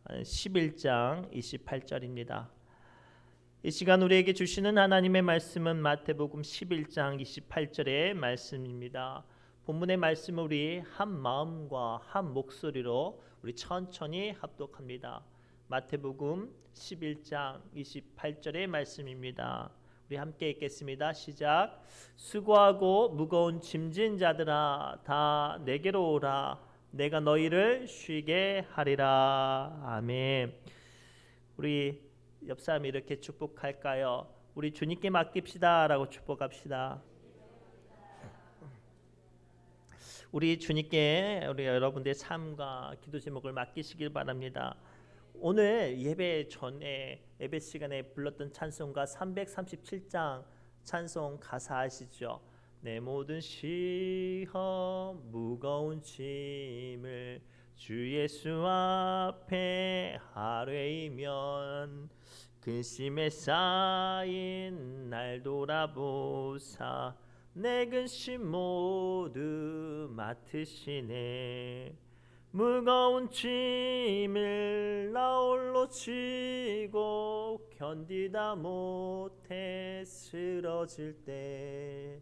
11장 28절입니다. 이 시간 우리에게 주시는 하나님의 말씀은 마태복음 11장 28절의 말씀입니다. 본문의 말씀을 우리 한 마음과 한 목소리로 우리 천천히 합독합니다. 마태복음 11장 28절의 말씀입니다. 우리 함께 읽겠습니다. 시작. 수고하고 무거운 짐진 자들아 다 내게로 오라. 내가 너희를 쉬게 하리라. 아멘. 우리 옆 사람이 이렇게 축복할까요? 우리 주님께 맡깁시다 라고 축복합시다. 우리 주님께 우리 여러분들의 삶과 기도 제목을 맡기시길 바랍니다. 오늘 예배 전에 예배 시간에 불렀던 찬송가 337장 찬송 가사 아시죠? 내 모든 시험 무거운 짐을 주 예수 앞에 아뢰이면 근심에 쌓인 날 돌아보사 내 근심 모두 맡으시네. 무거운 짐을 나 홀로 지고 견디다 못해 쓰러질 때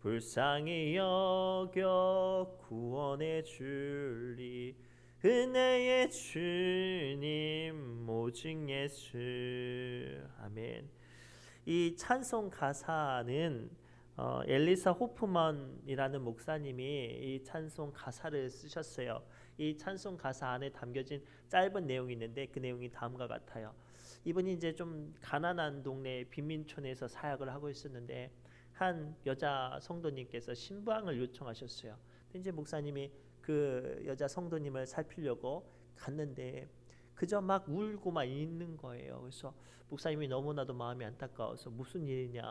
불쌍히 여겨 구원해 줄리 은혜의 주님 오직 예수. 아멘. 이 찬송 가사는 엘리사 호프만이라는 목사님이 이 찬송 가사를 쓰셨어요. 이 찬송 가사 안에 담겨진 짧은 내용이 있는데 그 내용이 다음과 같아요. 이분이 이제 좀 가난한 동네 빈민촌에서 사역을 하고 있었는데 한 여자 성도님께서 신방을 요청하셨어요. 근데 이제 목사님이 그 여자 성도님을 살피려고 갔는데 그저 막 울고 막 있는 거예요. 그래서 목사님이 너무나도 마음이 안타까워서 무슨 일이냐,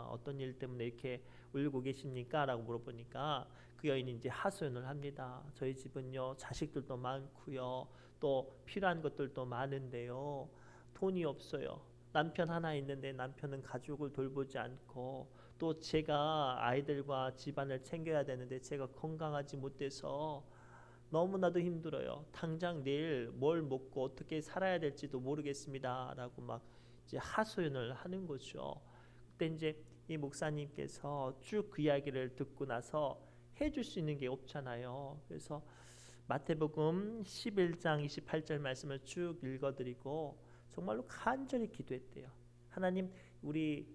어떤 일 때문에 이렇게 울고 계십니까? 라고 물어보니까 그 여인이 이제 하소연을 합니다. 저희 집은요 자식들도 많고요, 또 필요한 것들도 많은데요, 돈이 없어요. 남편 하나 있는데 남편은 가족을 돌보지 않고, 또 제가 아이들과 집안을 챙겨야 되는데 제가 건강하지 못해서 너무나도 힘들어요. 당장 내일 뭘 먹고 어떻게 살아야 될지도 모르겠습니다 라고 막 이제 하소연을 하는 거죠. 그때 이제 이 목사님께서 쭉 그 이야기를 듣고 나서 해줄 수 있는 게 없잖아요. 그래서 마태복음 11장 28절 말씀을 쭉 읽어드리고 정말로 간절히 기도했대요. 하나님, 우리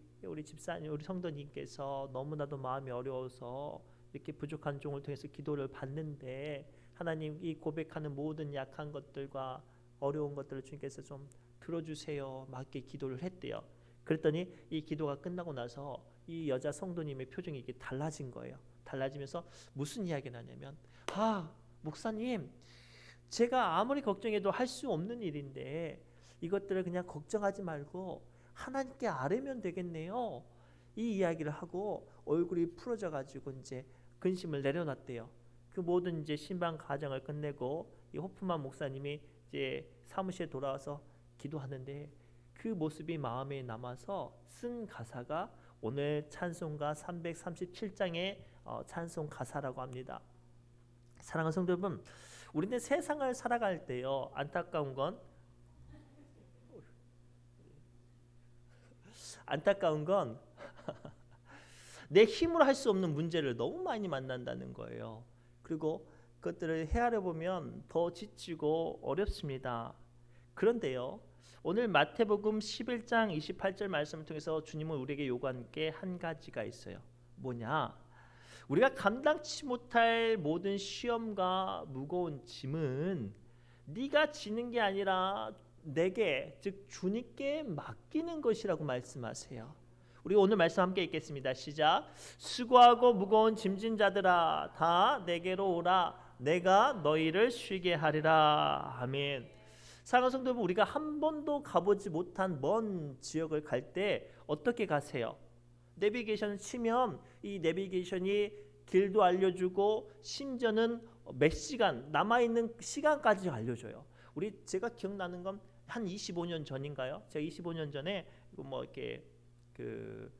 집사님, 우리 성도님께서 너무나도 마음이 어려워서 이렇게 부족한 종을 통해서 기도를 받는데 하나님, 이 고백하는 모든 약한 것들과 어려운 것들을 주님께서 좀 들어주세요. 맞게 기도를 했대요. 그랬더니 이 기도가 끝나고 나서 이 여자 성도님의 표정이 이렇게 달라진 거예요. 달라지면서 무슨 이야기를 하냐면, 목사님, 제가 아무리 걱정해도 할 수 없는 일인데 이것들을 그냥 걱정하지 말고 하나님께 아뢰면 되겠네요. 이 이야기를 하고 얼굴이 풀어져 가지고 이제 근심을 내려놨대요. 그 모든 이제 신방 과정을 끝내고 이 호프만 목사님이 이제 사무실에 돌아와서 기도하는데 그 모습이 마음에 남아서 쓴 가사가 오늘 찬송가 337장의 찬송 가사라고 합니다. 사랑하는 성도 여러분, 우리는 세상을 살아갈 때요 안타까운 건 내 힘으로 할 수 없는 문제를 너무 많이 만난다는 거예요. 그리고 그것들을 헤아려 보면 더 지치고 어렵습니다. 그런데요, 오늘 마태복음 11장 28절 말씀을 통해서 주님은 우리에게 요구한 게 한 가지가 있어요. 뭐냐? 우리가 감당치 못할 모든 시험과 무거운 짐은 네가 지는 게 아니라 내게, 즉 주님께 맡기는 것이라고 말씀하세요. 우리 오늘 말씀 함께 읽겠습니다. 시작. 수고하고 무거운 짐진 자들아 다 내게로 오라. 내가 너희를 쉬게 하리라. 아멘. 사랑하는 성도 여러분, 우리가 한 번도 가보지 못한 먼 지역을 갈 때 어떻게 가세요? 내비게이션을 치면 이 내비게이션이 길도 알려주고 심지어는 몇 시간 남아있는 시간까지 알려줘요. 제가 기억나는 건 한 25년 전인가요? 제가 25년 전에 뭐 이렇게 그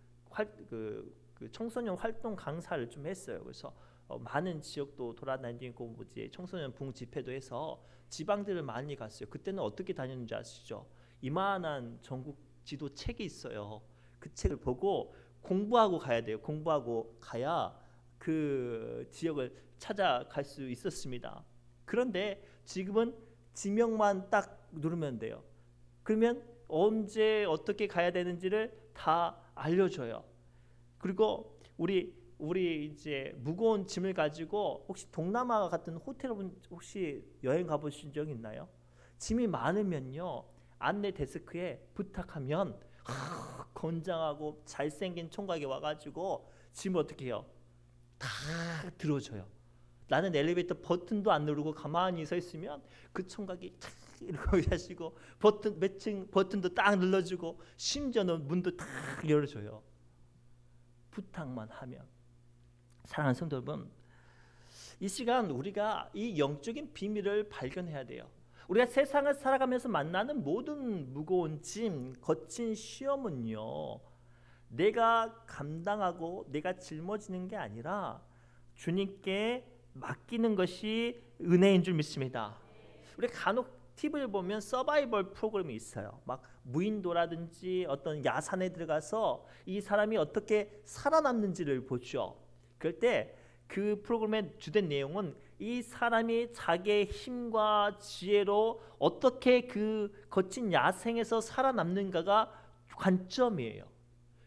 청소년 활동 강사를 좀 했어요. 그래서 많은 지역도 돌아다니고 청소년 붕 집회도 해서 지방들을 많이 갔어요. 그때는 어떻게 다녔는지 아시죠? 이만한 전국 지도 책이 있어요. 그 책을 보고 공부하고 가야 돼요. 공부하고 가야 그 지역을 찾아갈 수 있었습니다. 그런데 지금은 지명만 딱 누르면 돼요. 그러면 언제 어떻게 가야 되는지를 다 알려줘요. 그리고 우리 이제 무거운 짐을 가지고 혹시 동남아 같은 호텔 혹시 여행 가보신 적 있나요? 짐이 많으면요, 안내 데스크에 부탁하면 건장하고 잘생긴 총각이 와가지고 짐 어떻게 해요? 다 들어줘요. 나는 엘리베이터 버튼도 안 누르고 가만히 서 있으면 그 총각이 탁 이러고 하시고 버튼 매칭 버튼도 딱 눌러주고 심지어는 문도 딱 열어줘요. 부탁만 하면. 사랑하는 성도 여러분, 이 시간 우리가 이 영적인 비밀을 발견해야 돼요. 우리가 세상을 살아가면서 만나는 모든 무거운 짐, 거친 시험은요, 내가 감당하고 내가 짊어지는 게 아니라 주님께 맡기는 것이 은혜인 줄 믿습니다. 우리 간혹 TV를 보면 서바이벌 프로그램이 있어요. 막 무인도라든지 어떤 야산에 들어가서 이 사람이 어떻게 살아남는지를 보죠. 그럴 때 그 프로그램의 주된 내용은 이 사람이 자기의 힘과 지혜로 어떻게 그 거친 야생에서 살아남는가가 관점이에요.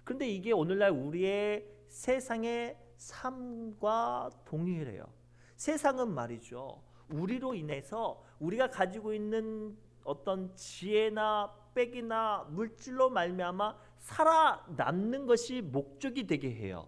그런데 이게 오늘날 우리의 세상의 삶과 동일해요. 세상은 말이죠, 우리로 인해서 우리가 가지고 있는 어떤 지혜나 빽이나 물질로 말미암아 살아남는 것이 목적이 되게 해요.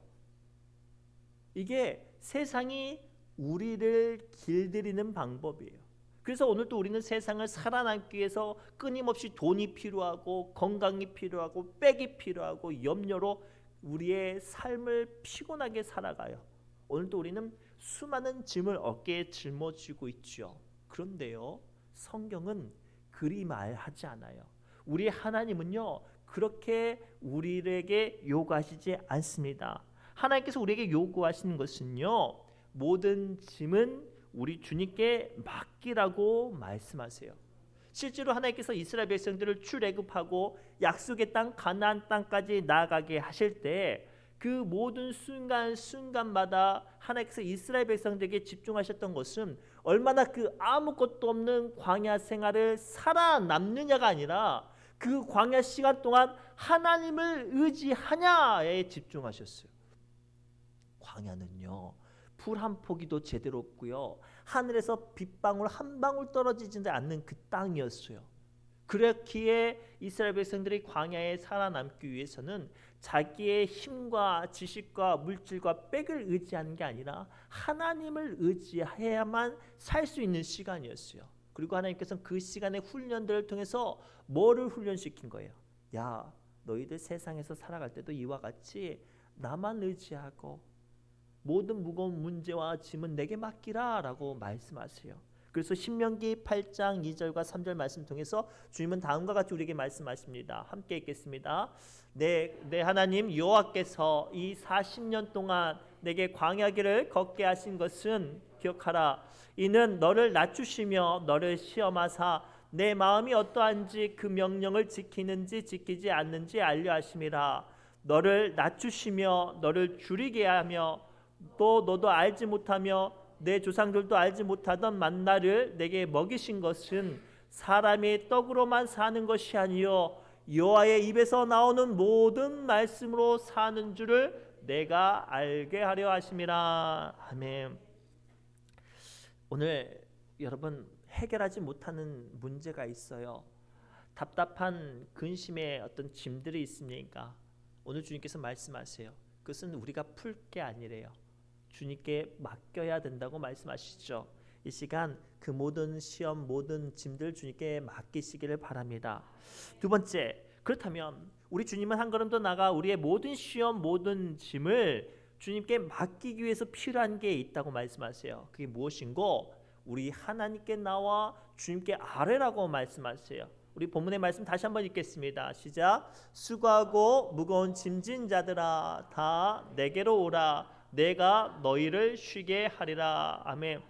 이게 세상이 우리를 길들이는 방법이에요. 그래서 오늘도 우리는 세상을 살아남기 위해서 끊임없이 돈이 필요하고 건강이 필요하고 빽이 필요하고 염려로 우리의 삶을 피곤하게 살아가요. 오늘도 우리는 수많은 짐을 어깨에 짊어지고 있죠. 그런데요, 성경은 그리 말하지 않아요. 우리 하나님은요, 그렇게 우리에게 요구하시지 않습니다. 하나님께서 우리에게 요구하시는 것은요, 모든 짐은 우리 주님께 맡기라고 말씀하세요. 실제로 하나님께서 이스라엘 백성들을 출애굽하고 약속의 땅 가나안 땅까지 나아가게 하실 때 그 모든 순간마다 하나님께서 이스라엘 백성들에게 집중하셨던 것은 얼마나 그 아무것도 없는 광야 생활을 살아남느냐가 아니라 그 광야 시간 동안 하나님을 의지하냐에 집중하셨어요. 광야는요, 풀 한 포기도 제대로 없고요, 하늘에서 빗방울 한 방울 떨어지지 않는 그 땅이었어요. 그렇기에 이스라엘 백성들이 광야에 살아남기 위해서는 자기의 힘과 지식과 물질과 빽을 의지하는 게 아니라 하나님을 의지해야만 살 수 있는 시간이었어요. 그리고 하나님께서는 그 시간의 훈련들을 통해서 뭐를 훈련시킨 거예요? 야, 너희들 세상에서 살아갈 때도 이와 같이 나만 의지하고 모든 무거운 문제와 짐은 내게 맡기라 라고 말씀하세요. 그래서 신명기 8장 2절과 3절 말씀 통해서 주님은 다음과 같이 우리에게 말씀하십니다. 함께 읽겠습니다. 내 하나님 여호와께서 이 40년 동안 내게 광야길을 걷게 하신 것은 기억하라. 이는 너를 낮추시며 너를 시험하사 내 마음이 어떠한지 그 명령을 지키는지 지키지 않는지 알려 하심이라. 너를 낮추시며 너를 줄이게 하며 또 너도 알지 못하며 내 조상들도 알지 못하던 만나를 내게 먹이신 것은 사람이 떡으로만 사는 것이 아니요 여호와의 입에서 나오는 모든 말씀으로 사는 줄을 내가 알게 하려 하심이라. 아멘. 오늘 여러분 해결하지 못하는 문제가 있어요. 답답한 근심의 어떤 짐들이 있습니까? 오늘 주님께서 말씀하세요. 그것은 우리가 풀 게 아니래요. 주님께 맡겨야 된다고 말씀하시죠. 이 시간 그 모든 시험, 모든 짐들 주님께 맡기시기를 바랍니다. 두 번째, 그렇다면 우리 주님은 한 걸음 더 나아가 우리의 모든 시험, 모든 짐을 주님께 맡기기 위해서 필요한 게 있다고 말씀하세요. 그게 무엇인고? 우리 하나님께 나와 주님께 아뢰라고 말씀하세요. 우리 본문의 말씀 다시 한번 읽겠습니다. 시작. 수고하고 무거운 짐진 자들아 다 내게로 오라. 내가 너희를 쉬게 하리라. 아멘.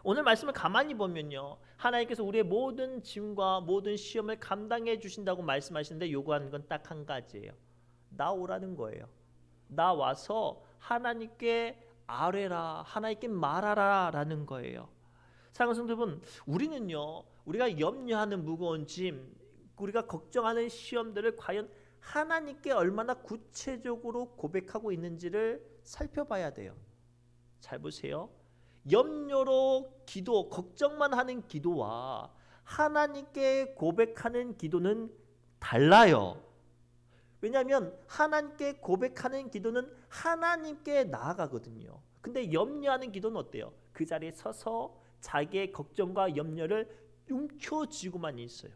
오늘 말씀을 가만히 보면요, 하나님께서 우리의 모든 짐과 모든 시험을 감당해 주신다고 말씀하시는데 요구하는 건 딱 한 가지예요. 나오라는 거예요. 나와서 하나님께 아뢰라, 하나님께 말하라 라는 거예요. 사랑하는 성도 여러분, 우리는요, 우리가 염려하는 무거운 짐, 우리가 걱정하는 시험들을 과연 하나님께 얼마나 구체적으로 고백하고 있는지를 살펴봐야 돼요. 잘 보세요. 염려로 기도, 걱정만 하는 기도와 하나님께 고백하는 기도는 달라요. 왜냐하면 하나님께 고백하는 기도는 하나님께 나아가거든요. 근데 염려하는 기도는 어때요? 그 자리에 서서 자기의 걱정과 염려를 움켜쥐고만 있어요.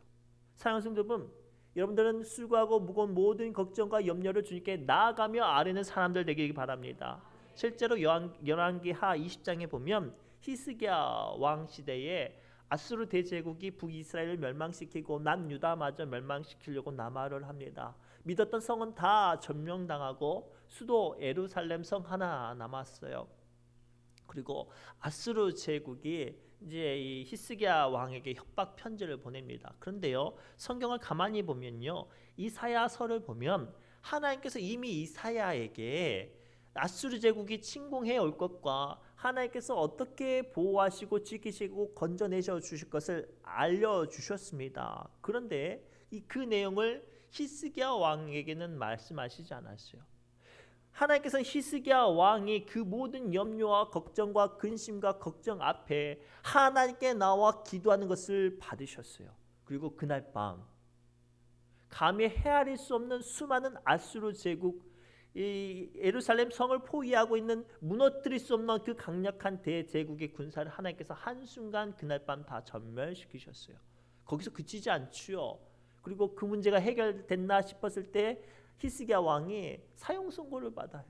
사랑하는 성도 여러분, 여러분들은 수고하고 무거운 모든 걱정과 염려를 주님께 나아가며 아뢰는 사람들 되기를 바랍니다. 실제로 열왕기 하 20장에 보면 히스기야 왕 시대에 아수르 대제국이 북이스라엘을 멸망시키고 남유다마저 멸망시키려고 남하를 합니다. 믿었던 성은 다 점령당하고 수도 예루살렘 성 하나 남았어요. 그리고 아수르 제국이 이제 이 히스기야 왕에게 협박 편지를 보냅니다. 그런데요, 성경을 가만히 보면요, 이사야서를 보면 하나님께서 이미 이사야에게 아수르 제국이 침공해 올 것과 하나님께서 어떻게 보호하시고 지키시고 건져내셔 주실 것을 알려주셨습니다. 그런데 그 내용을 히스기야 왕에게는 말씀하시지 않았어요. 하나님께서 히스기야 왕이 그 모든 염려와 걱정과 근심과 걱정 앞에 하나님께 나와 기도하는 것을 받으셨어요. 그리고 그날 밤 감히 헤아릴 수 없는 수많은 아수르 제국, 이 예루살렘 성을 포위하고 있는 무너뜨릴 수 없는 그 강력한 대제국의 군사를 하나님께서 한순간 그날 밤 다 전멸시키셨어요. 거기서 그치지 않지요. 그리고 그 문제가 해결됐나 싶었을 때 히스기야 왕이 사형 선고를 받아요.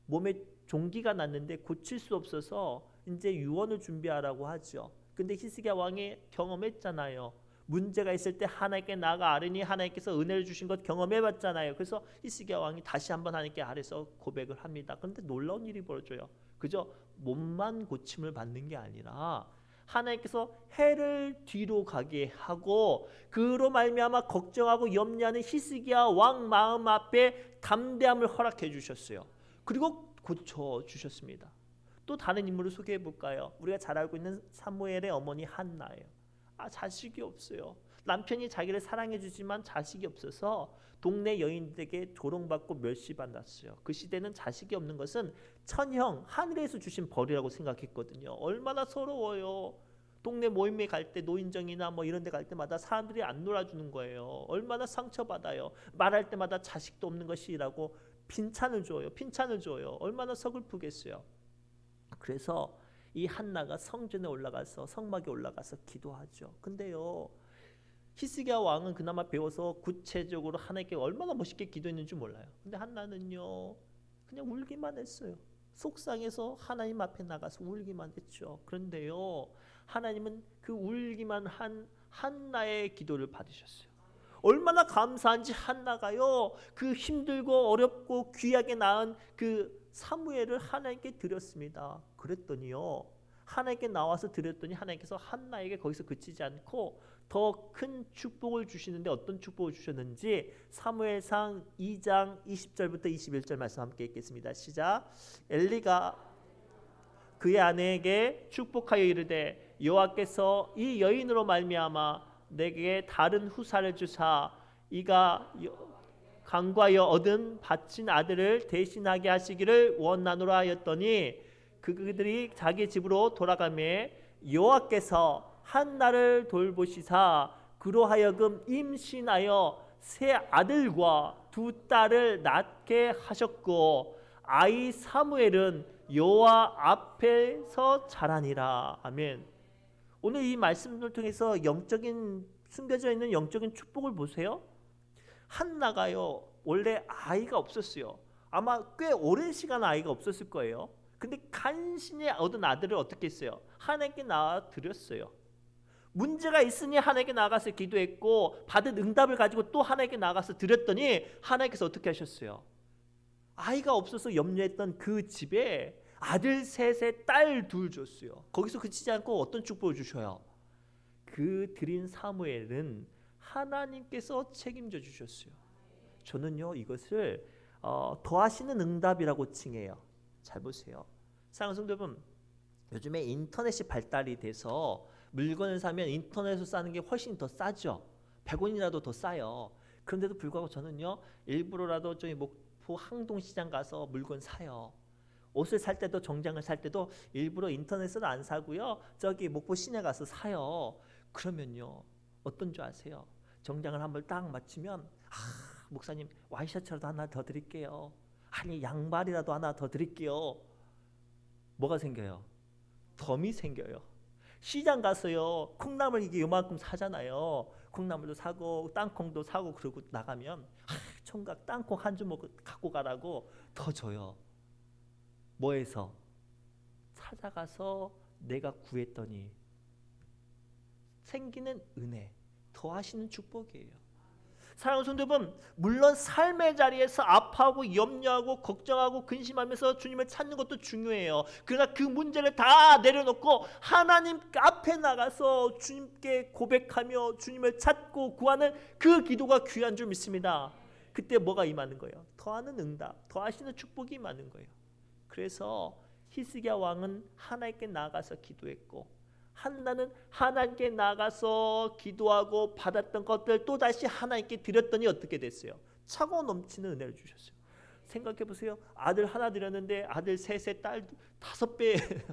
몸에 종기가 났는데 고칠 수 없어서 이제 유언을 준비하라고 하죠. 근데 히스기야 왕이 경험했잖아요. 문제가 있을 때 하나님께 나아가 아뢰니 하나님께서 은혜를 주신 것 경험해봤잖아요. 그래서 히스기야 왕이 다시 한번 하나님께 아뢰서 고백을 합니다. 그런데 놀라운 일이 벌어져요. 그저 몸만 고침을 받는 게 아니라 하나님께서 해를 뒤로 가게 하고 그로 말미암아 걱정하고 염려하는 히스기야 왕 마음 앞에 담대함을 허락해 주셨어요. 그리고 고쳐 주셨습니다. 또 다른 인물을 소개해 볼까요? 우리가 잘 알고 있는 사무엘의 어머니 한나예요. 자식이 없어요. 남편이 자기를 사랑해 주지만 자식이 없어서 동네 여인들에게 조롱받고 멸시받았어요. 그 시대는 자식이 없는 것은 천형, 하늘에서 주신 벌이라고 생각했거든요. 얼마나 서러워요. 동네 모임에 갈 때 노인정이나 뭐 이런 데 갈 때마다 사람들이 안 놀아주는 거예요. 얼마나 상처받아요. 말할 때마다 자식도 없는 것이라고 빈찬을 줘요. 얼마나 서글프겠어요. 그래서 이 한나가 성전에 올라가서 성막에 올라가서 기도하죠. 근데요, 히스기야 왕은 그나마 배워서 구체적으로 하나님께 얼마나 멋있게 기도했는지 몰라요. 근데 한나는요, 그냥 울기만 했어요. 속상해서 하나님 앞에 나가서 울기만 했죠. 그런데요, 하나님은 그 울기만 한 한나의 기도를 받으셨어요. 얼마나 감사한지 한나가요, 그 힘들고 어렵고 귀하게 낳은 그 사무엘을 하나님께 드렸습니다. 그랬더니요, 하나님께 나와서 드렸더니 하나님께서 한나에게 거기서 그치지 않고 더 큰 축복을 주시는데 어떤 축복을 주셨는지 사무엘상 2장 20절부터 21절 말씀 함께 읽겠습니다. 시작. 엘리가 그의 아내에게 축복하여 이르되 여호와께서 이 여인으로 말미암아 내게 다른 후사를 주사 이가 간과하여 얻은 바친 아들을 대신하게 하시기를 원하노라 하였더니 그들이 자기 집으로 돌아가매 여호와께서 한나를 돌보시사 그로 하여금 임신하여 세 아들과 두 딸을 낳게 하셨고 아이 사무엘은 여호와 앞에서 자라니라. 아멘. 오늘 이 말씀을 통해서 숨겨져 있는 영적인 축복을 보세요. 한나가요, 원래 아이가 없었어요. 아마 꽤 오랜 시간 아이가 없었을 거예요. 근데 간신히 얻은 아들을 어떻게 했어요? 하나님께 나와 드렸어요. 문제가 있으니 하나님께 나가서 기도했고 받은 응답을 가지고 또 하나님께 나가서 드렸더니 하나님께서 어떻게 하셨어요? 아이가 없어서 염려했던 그 집에 아들 셋에 딸 둘 줬어요. 거기서 그치지 않고 어떤 축복을 주셔요? 그 드린 사무엘은 하나님께서 책임져 주셨어요. 저는요 이것을 더하시는 응답이라고 칭해요. 잘 보세요. 사랑하는 성도 여러분, 요즘에 인터넷이 발달이 돼서 물건을 사면 인터넷으로 사는 게 훨씬 더 싸죠. 100원이라도 더 싸요. 그런데도 불구하고 저는요 일부러라도 저기 목포 항동시장 가서 물건 사요. 옷을 살 때도 정장을 살 때도 일부러 인터넷으로 안 사고요. 저기 목포 시내 가서 사요. 그러면요 어떤 줄 아세요? 정장을 한 벌 딱 맞추면 목사님 와이셔츠라도 하나 더 드릴게요. 아니 양말이라도 하나 더 드릴게요. 뭐가 생겨요? 덤이 생겨요. 시장 가서요 콩나물 이게 요만큼 사잖아요. 콩나물도 사고 땅콩도 사고 그러고 나가면 총각 땅콩 한 주먹 갖고 가라고 더 줘요. 뭐해서? 찾아가서 내가 구했더니 생기는 은혜, 더하시는 축복이에요. 사랑하는 성도 여러분, 물론 삶의 자리에서 아파하고 염려하고 걱정하고 근심하면서 주님을 찾는 것도 중요해요. 그러나 그 문제를 다 내려놓고 하나님 앞에 나가서 주님께 고백하며 주님을 찾고 구하는 그 기도가 귀한 줄 믿습니다. 그때 뭐가 임하는 거예요? 더하는 응답, 더하시는 축복이 임하는 거예요. 그래서 히스기야 왕은 하나님께 나가서 기도했고 한나는 하나님께 나가서 기도하고 받았던 것들 또다시 하나님께 드렸더니 어떻게 됐어요? 차고 넘치는 은혜를 주셨어요. 생각해 보세요. 아들 하나 드렸는데 아들 셋에 딸 5배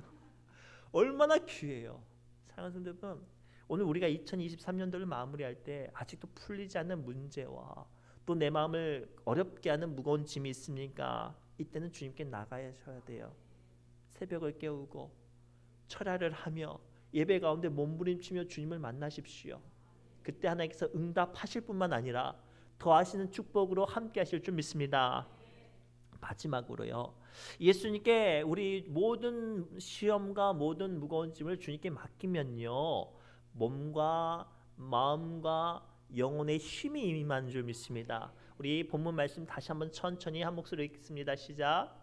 얼마나 귀해요. 사랑하는 성도 여러분, 오늘 우리가 2023년도를 마무리할 때 아직도 풀리지 않는 문제와 또 내 마음을 어렵게 하는 무거운 짐이 있습니까? 이때는 주님께 나가셔야 돼요. 새벽을 깨우고 철야를 하며 예배 가운데 몸부림치며 주님을 만나십시오. 그때 하나님께서 응답하실 뿐만 아니라 더하시는 축복으로 함께 하실 줄 믿습니다. 마지막으로요, 예수님께 우리 모든 시험과 모든 무거운 짐을 주님께 맡기면요 몸과 마음과 영혼의 힘이 임하는 줄 믿습니다. 우리 본문 말씀 다시 한번 천천히 한 목소리로 읽겠습니다. 시작.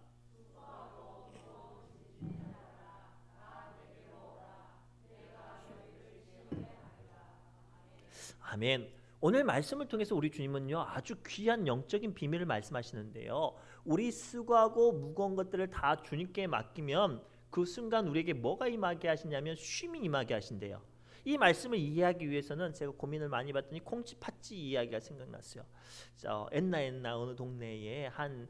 아멘. 오늘 말씀을 통해서 우리 주님은요 아주 귀한 영적인 비밀을 말씀하시는데요. 우리 수고하고 무거운 것들을 다 주님께 맡기면 그 순간 우리에게 뭐가 임하게 하시냐면 쉼이 임하게 하신대요. 이 말씀을 이해하기 위해서는 제가 고민을 많이 받더니 콩치 팥쥐 이야기가 생각났어요. 옛날 어느 동네에 한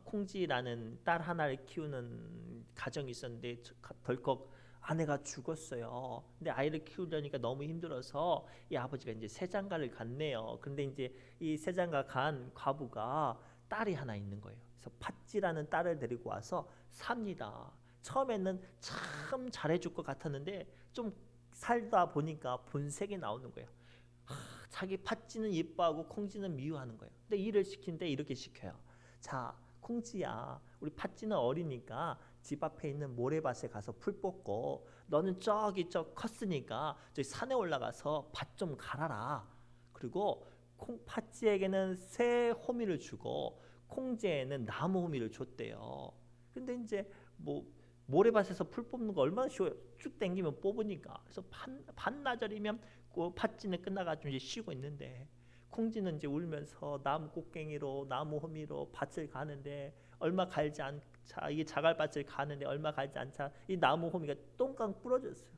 콩쥐라는 딸 하나를 키우는 가정이 있었는데 덜컥 아내가 죽었어요. 근데 아이를 키우려니까 너무 힘들어서 이 아버지가 이제 새장가를 갔네요. 근데 이제 이 새장가 간 과부가 딸이 하나 있는 거예요. 그래서 팥쥐라는 딸을 데리고 와서 삽니다. 처음에는 참 잘해줄 것 같았는데 좀 살다 보니까 본색이 나오는 거예요. 자기 팥쥐는 예뻐하고 콩쥐는 미워하는 거예요. 근데 일을 시키는데 이렇게 시켜요. 자, 콩쥐야, 우리 팥쥐는 어리니까 집 앞에 있는 모래밭에 가서 풀 뽑고 너는 저기 컸으니까 저기 산에 올라가서 밭 좀 갈아라. 그리고 팥쥐에게는 새 호미를 주고 콩쥐에는 나무 호미를 줬대요. 근데 이제 뭐 모래밭에서 풀 뽑는 거 얼마나 쉬워요. 쭉 당기면 뽑으니까. 그래서 반나절이면 그 팥쥐는 끝나가지고 이제 쉬고 있는데 콩쥐는 이제 울면서 나무 꽃갱이로 나무 호미로 밭을 가는데 얼마 갈지 않자 이 자갈밭을 가는데 얼마 갈지 않자 이 나무 호미가 똥깡 부러졌어요.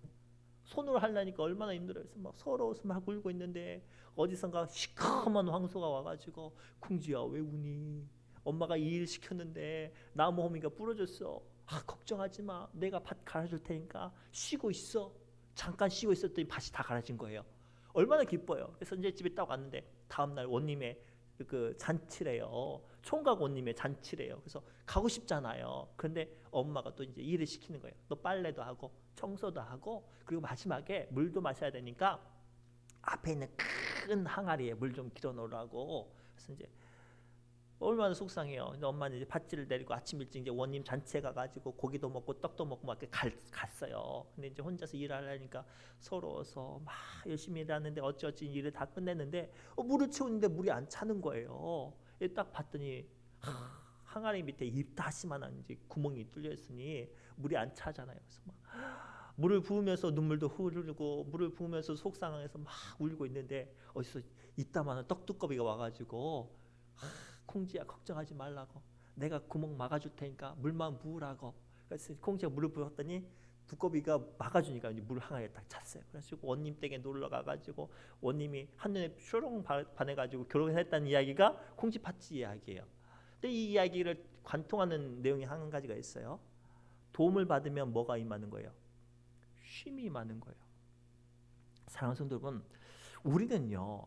손으로 하려니까 얼마나 힘들어요. 그래서 막 서러워서 막 울고 있는데 어디선가 시커먼 황소가 와가지고 콩쥐야 왜 우니? 엄마가 이 일 시켰는데 나무 호미가 부러졌어. 걱정하지 마. 내가 밭 갈아줄 테니까 쉬고 있어. 잠깐 쉬고 있었더니 밭이 다 갈아진 거예요. 얼마나 기뻐요. 그래서 이제 집에 딱 왔는데 다음날 원님의 그 잔치래요. 총각 원님의 잔치래요. 그래서 가고 싶잖아요. 그런데 엄마가 또 이제 일을 시키는 거예요. 너 빨래도 하고 청소도 하고 그리고 마지막에 물도 마셔야 되니까 앞에 있는 큰 항아리에 물 좀 길어 놓으라고. 그래서 이제 얼마나 속상해요. 근데 엄마는 이제 팥쥐를 데리고 아침 일찍 이제 원님 잔치에 가가지고 고기도 먹고 떡도 먹고 막 이렇게 갔어요. 근데 이제 혼자서 일하려니까 서러워서 막 열심히 일하는데 어찌어찌 일을 다 끝냈는데 물을 채우는데 물이 안 차는 거예요. 딱 봤더니 항아리 밑에 입다시만한 이제 구멍이 뚫려 있으니 물이 안 차잖아요. 그래서 막 물을 부으면서 눈물도 흐르고 물을 부으면서 속상해서 막 울고 있는데 어디서 이따만한 떡두꺼비가 와가지고 콩지야 걱정하지 말라고, 내가 구멍 막아줄 테니까 물만 부으라고. 그래서 콩지가 물을 부었더니 두꺼비가 막아주니까 물을 항아리에 딱 찼어요. 그래서 원님 댁에 놀러 가가지고 원님이 한눈에 쇼롱 반해가지고 결혼했다는 이야기가 콩쥐팥쥐 이야기예요. 근데 이 이야기를 관통하는 내용이 한 가지가 있어요. 도움을 받으면 뭐가 임하는 거예요? 쉼이 임하는 거예요. 사랑하는 성도 여러분, 우리는요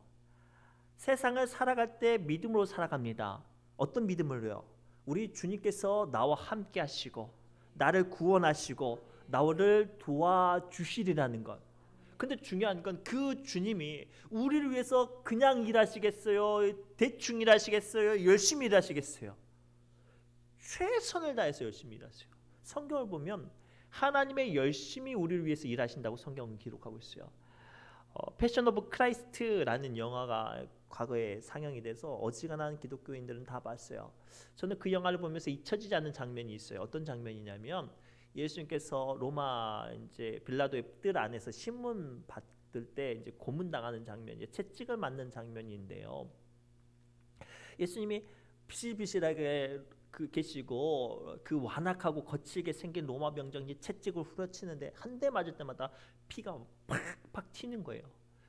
세상을 살아갈 때 믿음으로 살아갑니다. 어떤 믿음으로요? 우리 주님께서 나와 함께 하시고 나를 구원하시고 나를 도와주시리라는 것. 근데 중요한 건 그 주님이 우리를 위해서 그냥 일하시겠어요? 대충 일하시겠어요? 열심히 일하시겠어요? 최선을 다해서 열심히 일하세요. 성경을 보면 하나님의 열심히 우리를 위해서 일하신다고 성경은 기록하고 있어요. 패션 오브 크라이스트라는 영화가 과거에 상영이 돼서 어지간한 기독교인들은 다 봤어요. 저는 그 영화를 보면서 잊혀지지 않는 장면이 있어요. 어떤 장면이냐면 예수님께서 로마 이제 빌라도의 뜰 안에서 신문 받을 때 이제 고문당하는 장면이, 채찍을 맞는 장면인데요. 예수님이 비실비실하게 계시고 그 완악하고 거칠게 생긴 로마 병정이 채찍을 후려치는데 한 대 맞을 때마다 피가 팍팍 튀는 거예요.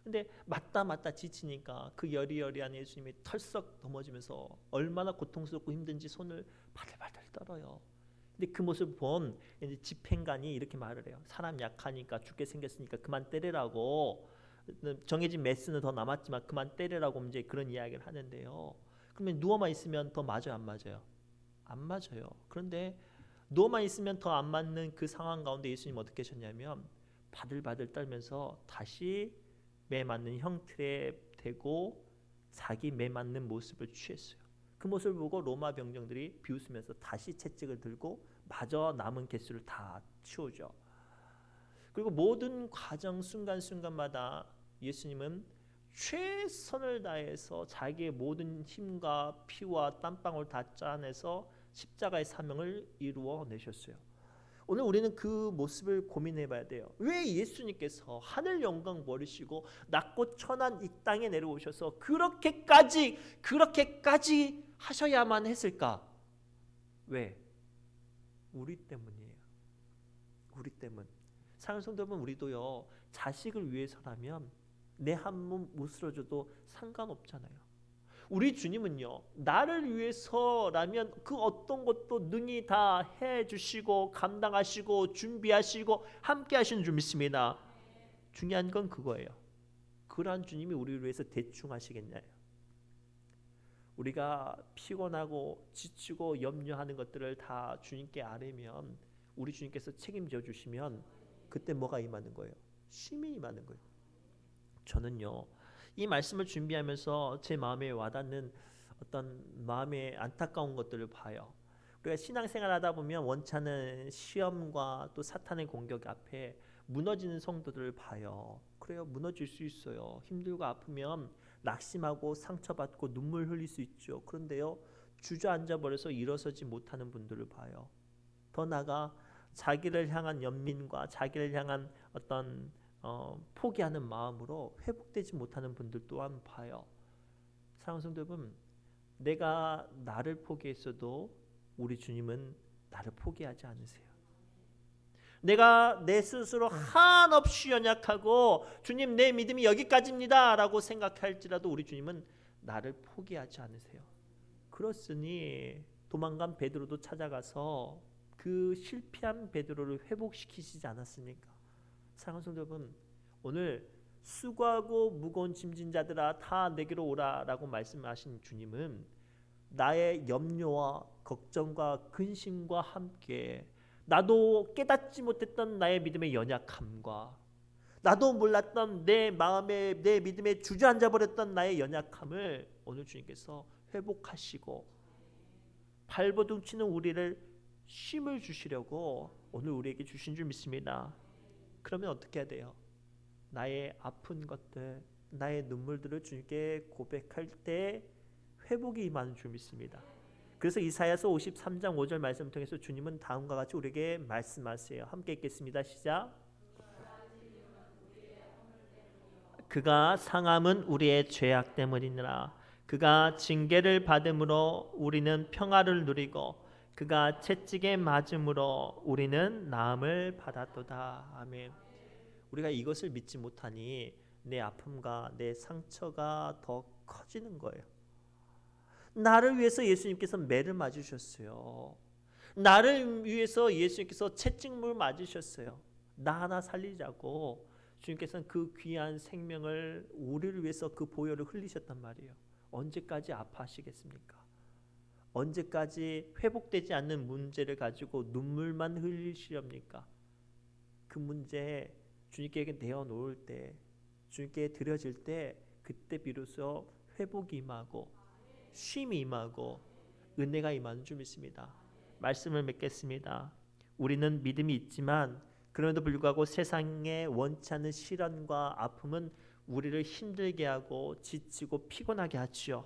근데 맞다 지치니까 그 여리여리한 예수님이 털썩 넘어지면서 얼마나 고통스럽고 힘든지 손을 바들바들 떨어요. 근데 그 모습을 본 이제 집행관이 이렇게 말을 해요. 사람 약하니까 죽게 생겼으니까 그만 때리라고. 정해진 메스는 더 남았지만 그만 때리라고 이제 그런 이야기를 하는데요. 그러면 누워만 있으면 더 맞아요, 안 맞아요? 안 맞아요. 그런데 누워만 있으면 더 안 맞는 그 상황 가운데 예수님 어떻게 하셨냐면 바들바들 떨면서 다시 매 맞는 형틀에 대고 자기 매 맞는 모습을 취했어요. 그 모습을 보고 로마 병정들이 비웃으면서 다시 채찍을 들고 마저 남은 개수를 다 치우죠. 그리고 모든 과정 순간순간마다 예수님은 최선을 다해서 자기의 모든 힘과 피와 땀방울 다 짜내서 십자가의 사명을 이루어 내셨어요. 오늘 우리는 그 모습을 고민해 봐야 돼요. 왜 예수님께서 하늘 영광 버리시고 낮고 천한 이 땅에 내려오셔서 그렇게까지 하셔야만 했을까? 왜? 우리 때문이에요. 우리 때문. 사랑하는 성도 여러분, 우리도요 자식을 위해서라면 내 한 몸 못 쓸어줘도 상관없잖아요. 우리 주님은요 나를 위해서라면 그 어떤 것도 능히 다 해주시고 감당하시고 준비하시고 함께 하시는 줄 믿습니다. 중요한 건 그거예요. 그러한 주님이 우리를 위해서 대충 하시겠냐요. 우리가 피곤하고 지치고 염려하는 것들을 다 주님께 아뢰면 우리 주님께서 책임져 주시면 그때 뭐가 임하는 거예요? 쉼이 임하는 거예요. 저는요 이 말씀을 준비하면서 제 마음에 와닿는 어떤 마음의 안타까운 것들을 봐요. 우리가 신앙생활하다 보면 원찮은 시험과 또 사탄의 공격 앞에 무너지는 성도들을 봐요. 그래요, 무너질 수 있어요. 힘들고 아프면 낙심하고 상처받고 눈물 흘릴 수 있죠. 그런데요 주저앉아 버려서 일어서지 못하는 분들을 봐요. 더 나아가 자기를 향한 연민과 자기를 향한 어떤 포기하는 마음으로 회복되지 못하는 분들 또한 봐요. 사랑하는 성도 여러분, 내가 나를 포기했어도 우리 주님은 나를 포기하지 않으세요. 내가 내 스스로 한없이 연약하고 주님 내 믿음이 여기까지입니다 라고 생각할지라도 우리 주님은 나를 포기하지 않으세요. 그렇으니 도망간 베드로도 찾아가서 그 실패한 베드로를 회복시키시지 않았습니까? 사랑하는 성도 여러분, 오늘 수고하고 무거운 짐진 자들아 다 내게로 오라라고 말씀하신 주님은 나의 염려와 걱정과 근심과 함께 나도 깨닫지 못했던 나의 믿음의 연약함과 나도 몰랐던 내 마음의 내 믿음에 주저앉아 버렸던 나의 연약함을 오늘 주님께서 회복하시고 발버둥 치는 우리를 쉼을 주시려고 오늘 우리에게 주신 줄 믿습니다. 그러면 어떻게 해야 돼요? 나의 아픈 것들, 나의 눈물들을 주님께 고백할 때 회복이 임하는 줄 믿습니다. 그래서 이사야서 53장 5절 말씀 통해서 주님은 다음과 같이 우리에게 말씀하세요. 함께 읽겠습니다. 시작. 그가 상함은 우리의 죄악 때문이니라. 그가 징계를 받음으로 우리는 평화를 누리고 그가 채찍에 맞음으로 우리는 나음을 받았도다. 아멘. 우리가 이것을 믿지 못하니 내 아픔과 내 상처가 더 커지는 거예요. 나를 위해서 예수님께서 매를 맞으셨어요. 나를 위해서 예수님께서 채찍물 맞으셨어요. 나 하나 살리자고 주님께서는 그 귀한 생명을 우리를 위해서 그 보혈을 흘리셨단 말이에요. 언제까지 아파하시겠습니까? 언제까지 회복되지 않는 문제를 가지고 눈물만 흘리시렵니까? 그 문제 주님께 내어놓을 때, 주님께 드려질 때, 그때 비로소 회복이 임하고 쉼이 임하고 은혜가 임하는 줄 믿습니다. 말씀을 맺겠습니다. 우리는 믿음이 있지만 그럼에도 불구하고 세상에 원치 않는 시련과 아픔은 우리를 힘들게 하고 지치고 피곤하게 하지요.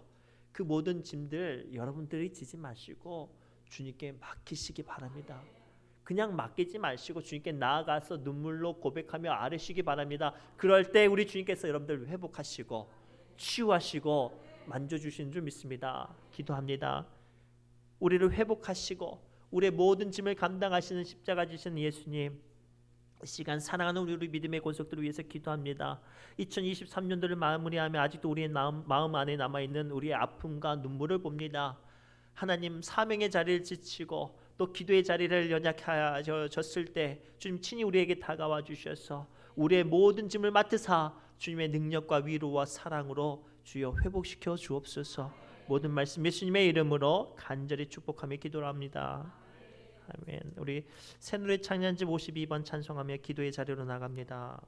그 모든 짐들 여러분들이 지지 마시고 주님께 맡기시기 바랍니다. 그냥 맡기지 마시고 주님께 나아가서 눈물로 고백하며 아뢰시기 바랍니다. 그럴 때 우리 주님께서 여러분들 회복하시고 치유하시고 만져주시는 줄 믿습니다. 기도합니다. 우리를 회복하시고 우리의 모든 짐을 감당하시는 십자가 지신 예수님, 이 시간 사랑하는 우리 믿음의 권속들을 위해서 기도합니다. 2023년도를 마무리하며 아직도 우리의 마음 안에 남아있는 우리의 아픔과 눈물을 봅니다. 하나님, 사명의 자리를 지치고 또 기도의 자리를 연약해졌을 때 주님 친히 우리에게 다가와 주셔서 우리의 모든 짐을 맡으사 주님의 능력과 위로와 사랑으로 주여 회복시켜 주옵소서. 모든 말씀 예수님의 이름으로 간절히 축복하며 기도합니다. 아멘. 우리 새노래 찬양집 52번 찬송하며 기도의 자리로 나갑니다.